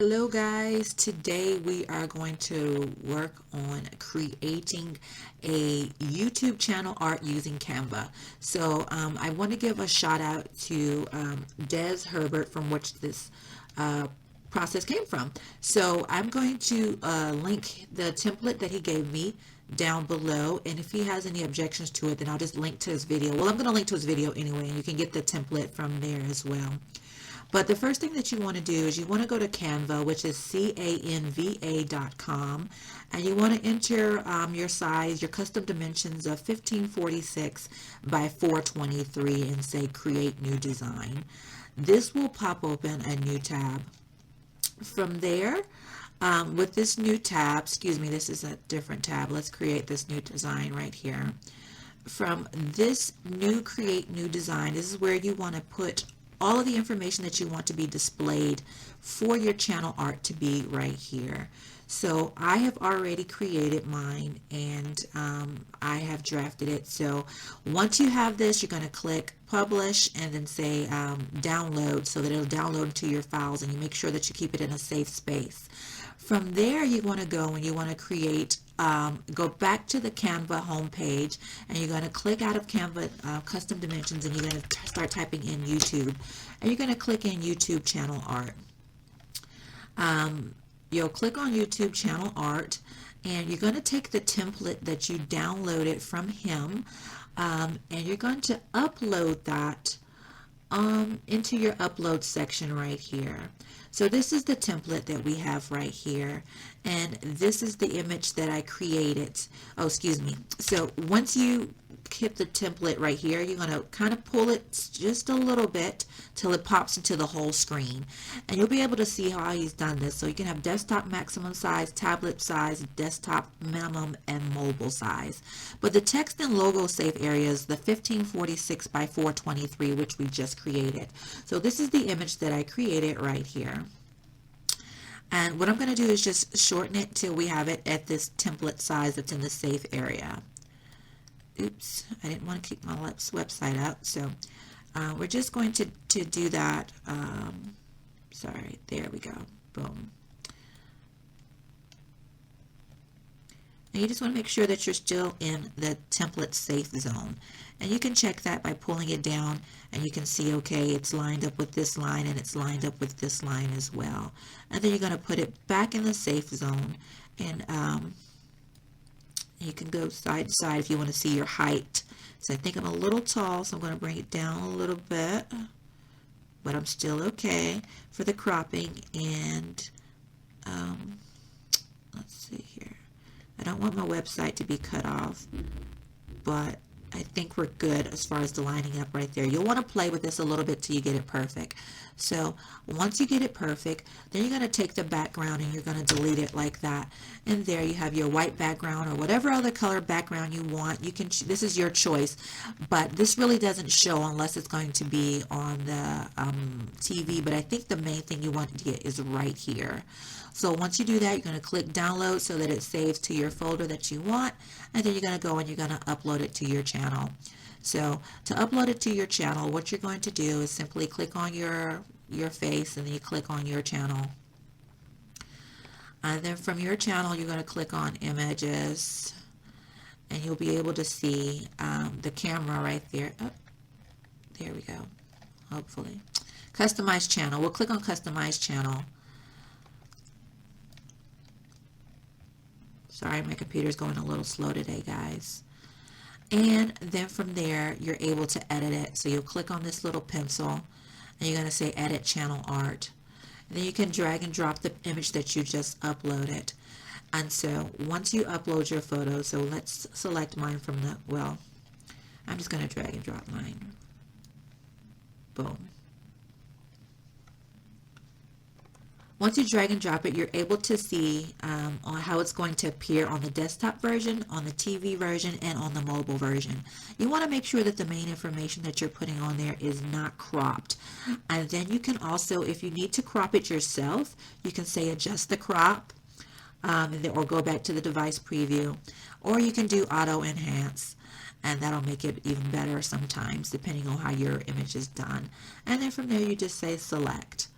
Hello guys, today we are going to work on creating a YouTube channel art using Canva. I want to give a shout out to Des Herbert, from which this uh, process came from. So I'm going to link the template that he gave me down below, and if he has any objections to it, then I'll just link to his video. Well, I'm going to link to his video anyway, and you can get the template from there as well. But the first thing that you want to do is you want to go to Canva, which is canva.com, and you want to enter your size, your custom dimensions of 1546 by 423, and say create new design. This will pop open a new tab. From there, with this new tab, excuse me, this is a different tab. Let's create this new design right here. From this new create new design, this is where you want to put all of the information that you want to be displayed for your channel art to be right here. So I have already created mine, and I have drafted it. So once you have this, you're going to click publish and then say download, so that it'll download to your files, and you make sure that you keep it in a safe space. From there, you want to go and you want to create, go back to the Canva homepage, and you're going to click out of Canva custom dimensions, and you're going to start typing in YouTube, and you're going to click in YouTube channel art. You'll click on YouTube channel art, and you're going to take the template that you downloaded from him, and you're going to upload that into your upload section right here. So this is the template that we have right here, and this is the image that I created. Oh, excuse me. So once you hit the template right here, you're going to kind of pull it just a little bit till it pops into the whole screen, and you'll be able to see how he's done this. So you can have desktop maximum size, tablet size, desktop minimum, and mobile size. But the text and logo safe area is the 1546 by 423, which we just created. So this is the image that I created right here. And what I'm going to do is just shorten it till we have it at this template size that's in the safe area. Oops, I didn't want to keep my website up, so we're just going to do that. Sorry, there we go. Boom. And you just want to make sure that you're still in the template safe zone. And you can check that by pulling it down, and you can see, okay, it's lined up with this line, and it's lined up with this line as well. And then you're going to put it back in the safe zone, and you can go side to side if you want to see your height. So I think I'm a little tall, so I'm going to bring it down a little bit, but I'm still okay for the cropping. And let's see here. I don't want my website to be cut off, but I think we're good as far as the lining up right there. You'll want to play with this a little bit till you get it perfect. So once you get it perfect, then you're going to take the background and you're going to delete it like that. And there you have your white background or whatever other color background you want. You can, this is your choice, but this really doesn't show unless it's going to be on the TV. But I think the main thing you want to get is right here. So once you do that, you're going to click download so that it saves to your folder that you want, and then you're going to go and you're going to upload it to your channel. So to upload it to your channel, what you're going to do is simply click on your face, and then you click on your channel. And then from your channel, you're going to click on images, and you'll be able to see the camera right there. Oh, there we go, hopefully. Customize channel. We'll click on customize channel. Sorry, my computer's going a little slow today, guys. And then from there, you're able to edit it. So you'll click on this little pencil, and you're going to say edit channel art. And then you can drag and drop the image that you just uploaded. And so once you upload your photo, so let's select mine from the, well, I'm just going to drag and drop mine. Boom. Once you drag and drop it, you're able to see on how it's going to appear on the desktop version, on the TV version, and on the mobile version. You want to make sure that the main information that you're putting on there is not cropped. And then you can also, if you need to crop it yourself, you can say adjust the crop, or go back to the device preview, or you can do auto enhance. And that'll make it even better sometimes, depending on how your image is done. And then from there, you just say select.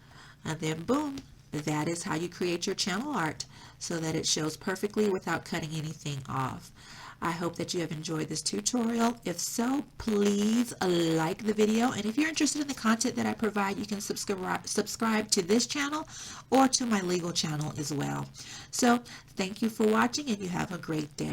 And then boom, that is how you create your channel art so that it shows perfectly without cutting anything off. I hope that you have enjoyed this tutorial. If so, please like the video. And if you're interested in the content that I provide, you can subscribe to this channel or to my legal channel as well. So thank you for watching, and you have a great day.